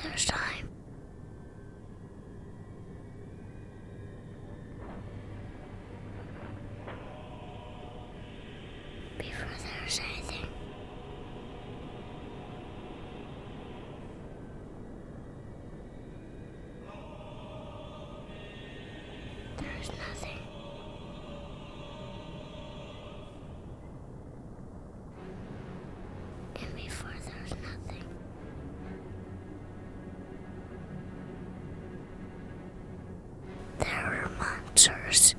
there's time. Before there's anything. There's nothing. And before there's nothing. There are monsters.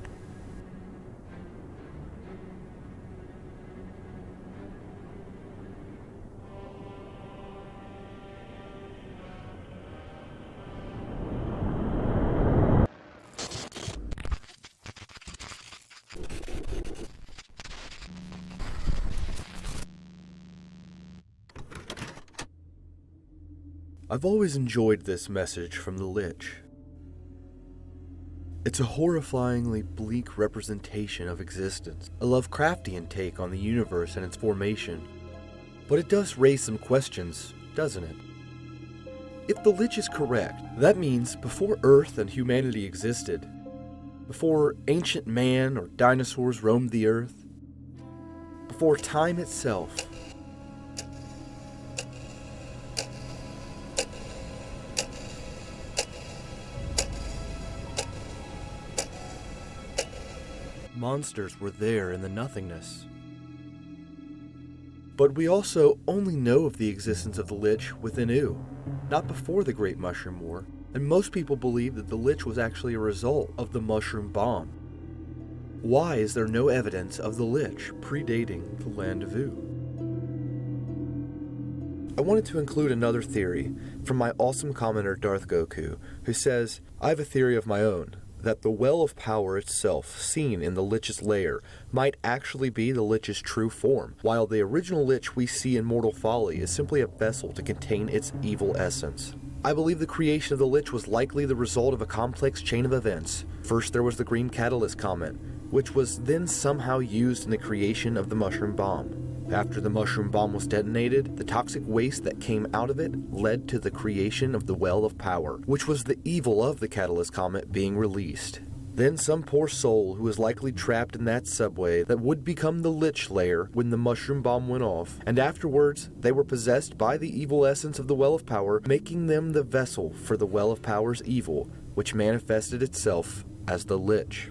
I've always enjoyed this message from the Lich. It's a horrifyingly bleak representation of existence, a Lovecraftian take on the universe and its formation. But it does raise some questions, doesn't it? If the Lich is correct, that means before Earth and humanity existed, before ancient man or dinosaurs roamed the Earth, before time itself, monsters were there in the nothingness. But we also only know of the existence of the Lich within U, not before the Great Mushroom War, and most people believe that the Lich was actually a result of the Mushroom Bomb. Why is there no evidence of the Lich predating the Land of U? I wanted to include another theory from my awesome commenter Darth Goku, who says, I have a theory of my own, that the Well of Power itself, seen in the Lich's lair, might actually be the Lich's true form, while the original Lich we see in Mortal Folly is simply a vessel to contain its evil essence. I believe the creation of the Lich was likely the result of a complex chain of events. First there was the Green Catalyst Comet, which was then somehow used in the creation of the Mushroom Bomb. After the Mushroom Bomb was detonated, the toxic waste that came out of it led to the creation of the Well of Power, which was the evil of the Catalyst Comet being released. Then some poor soul who was likely trapped in that subway that would become the Lich lair when the Mushroom Bomb went off, and afterwards they were possessed by the evil essence of the Well of Power, making them the vessel for the Well of Power's evil, which manifested itself as the Lich.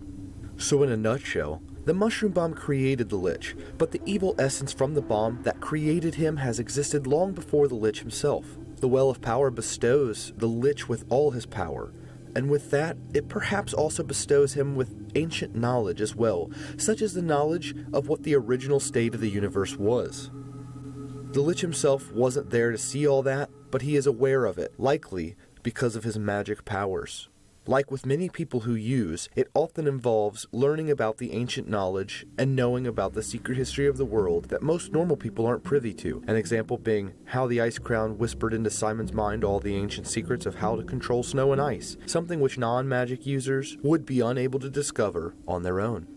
So in a nutshell, the Mushroom Bomb created the Lich, but the evil essence from the bomb that created him has existed long before the Lich himself. The Well of Power bestows the Lich with all his power, and with that, it perhaps also bestows him with ancient knowledge as well, such as the knowledge of what the original state of the universe was. The Lich himself wasn't there to see all that, but he is aware of it, likely because of his magic powers. Like with many people who use, it often involves learning about the ancient knowledge and knowing about the secret history of the world that most normal people aren't privy to. An example being how the Ice Crown whispered into Simon's mind all the ancient secrets of how to control snow and ice, something which non-magic users would be unable to discover on their own.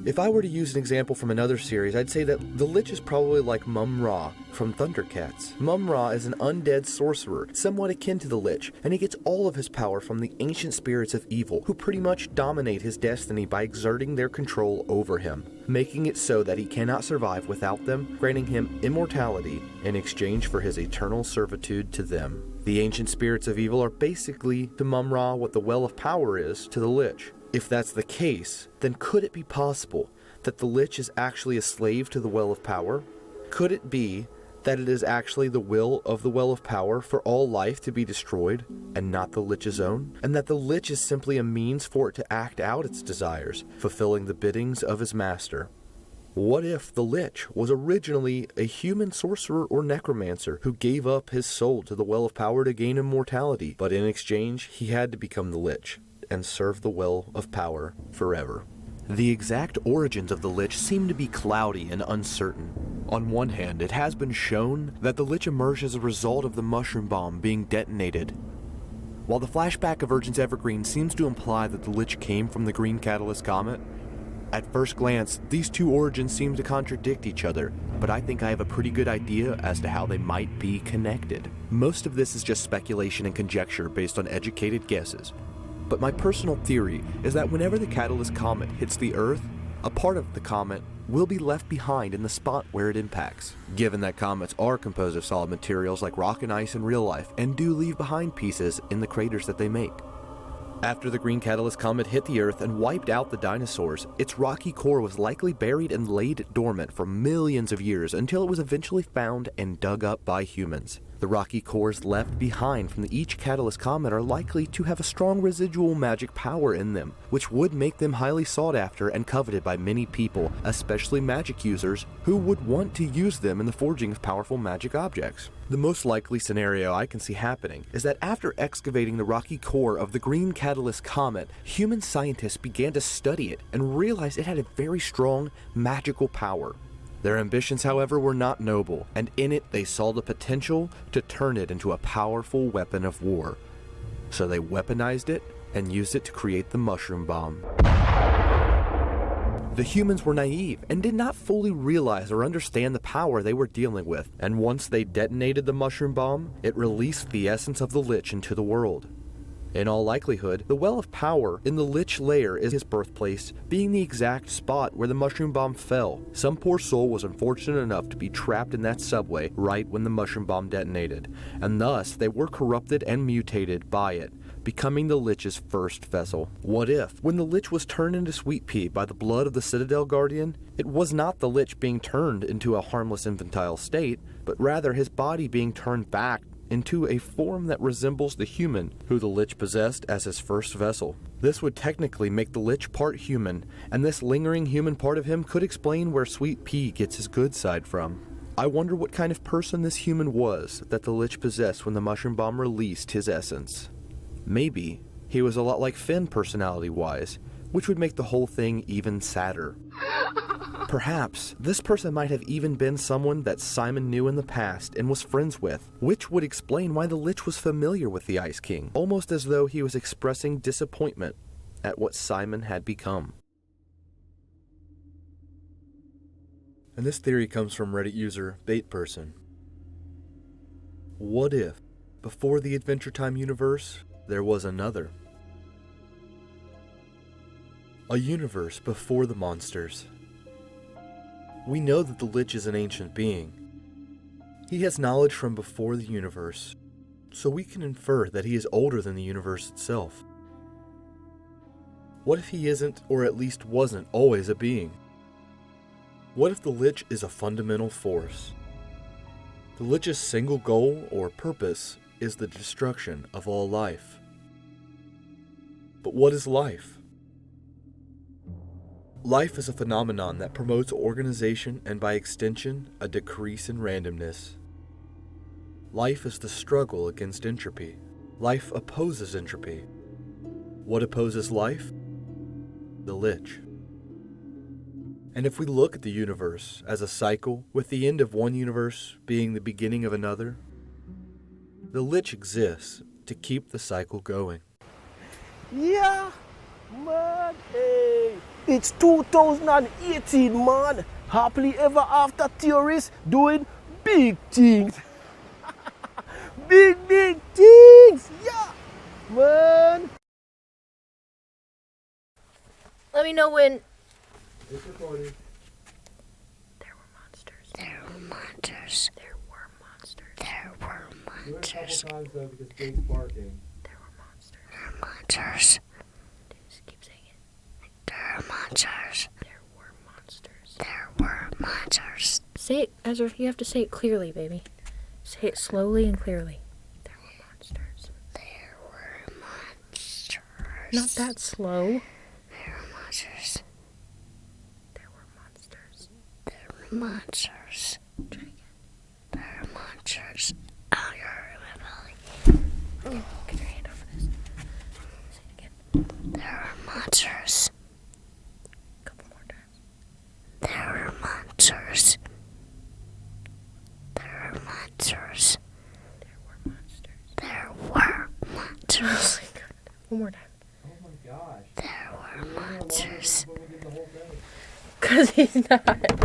If I were to use an example from another series, I'd say that the Lich is probably like Mum-Ra from Thundercats. Mum-Ra is an undead sorcerer, somewhat akin to the Lich, and he gets all of his power from the ancient spirits of evil, who pretty much dominate his destiny by exerting their control over him, making it so that he cannot survive without them, granting him immortality in exchange for his eternal servitude to them. The ancient spirits of evil are basically to Mum-Ra what the Well of Power is to the Lich. If that's the case, then could it be possible that the Lich is actually a slave to the Well of Power? Could it be that it is actually the will of the Well of Power for all life to be destroyed, and not the Lich's own? And that the Lich is simply a means for it to act out its desires, fulfilling the biddings of his master? What if the Lich was originally a human sorcerer or necromancer who gave up his soul to the Well of Power to gain immortality, but in exchange he had to become the Lich and serve the Well of Power forever? The exact origins of the Lich seem to be cloudy and uncertain. On one hand, it has been shown that the Lich emerged as a result of the Mushroom Bomb being detonated, while the flashback of Urgent's Evergreen seems to imply that the Lich came from the Green Catalyst Comet. At first glance, these two origins seem to contradict each other, but I think I have a pretty good idea as to how they might be connected. Most of this is just speculation and conjecture based on educated guesses. But my personal theory is that whenever the Catalyst Comet hits the Earth, a part of the comet will be left behind in the spot where it impacts. Given that comets are composed of solid materials like rock and ice in real life and do leave behind pieces in the craters that they make. After the green catalyst comet hit the Earth and wiped out the dinosaurs, its rocky core was likely buried and laid dormant for millions of years until it was eventually found and dug up by humans. The rocky cores left behind from each catalyst comet are likely to have a strong residual magic power in them, which would make them highly sought after and coveted by many people, especially magic users, who would want to use them in the forging of powerful magic objects. The most likely scenario I can see happening is that after excavating the rocky core of the green catalyst comet, human scientists began to study it and realized it had a very strong magical power. Their ambitions, however, were not noble, and in it they saw the potential to turn it into a powerful weapon of war. So they weaponized it and used it to create the mushroom bomb. The humans were naive and did not fully realize or understand the power they were dealing with, and once they detonated the mushroom bomb, it released the essence of the Lich into the world. In all likelihood, the well of power in the Lich lair is his birthplace, being the exact spot where the mushroom bomb fell. Some poor soul was unfortunate enough to be trapped in that subway right when the mushroom bomb detonated, and thus they were corrupted and mutated by it, becoming the Lich's first vessel. What if, when the Lich was turned into Sweet Pea by the blood of the Citadel Guardian, it was not the Lich being turned into a harmless infantile state, but rather his body being turned back into a form that resembles the human who the Lich possessed as his first vessel. This would technically make the Lich part human, and this lingering human part of him could explain where Sweet Pea gets his good side from. I wonder what kind of person this human was that the Lich possessed when the mushroom bomb released his essence. Maybe he was a lot like Finn personality-wise, which would make the whole thing even sadder. Perhaps this person might have even been someone that Simon knew in the past and was friends with, which would explain why the Lich was familiar with the Ice King, almost as though he was expressing disappointment at what Simon had become. And this theory comes from Reddit user BaitPerson. What if, before the Adventure Time universe, there was another? A universe before the monsters. We know that the Lich is an ancient being. He has knowledge from before the universe, so we can infer that he is older than the universe itself. What if he isn't, or at least wasn't, always a being? What if the Lich is a fundamental force? The Lich's single goal or purpose is the destruction of all life. But what is life? Life is a phenomenon that promotes organization and by extension, a decrease in randomness. Life is the struggle against entropy. Life opposes entropy. What opposes life? The Lich. And if we look at the universe as a cycle, with the end of one universe being the beginning of another, the Lich exists to keep the cycle going. Yeah, man, hey, it's 2018, man. Happily ever after theorists doing big things. big things, yeah, man. Let me know when. It's recorded. There were monsters. There were monsters. There were monsters. There were Do it a monsters. couple times though because Jake's barking. There were monsters. There were monsters. Just keep saying it. There were monsters. There were monsters. There were monsters. Say it, Ezra. You have to say it clearly, baby. Say it slowly and clearly. There were monsters. There were monsters. Not that slow. There were monsters. There were monsters. There were monsters. Try again. There were monsters. Oh, you're hurting my belly. Get your hand over this. Say it again. There were monsters. A couple more times. There were monsters. There were monsters. There were monsters. There were Oh monsters. my god. One more time. Oh my gosh. There were monsters. Before we did the whole thing. Because he's not.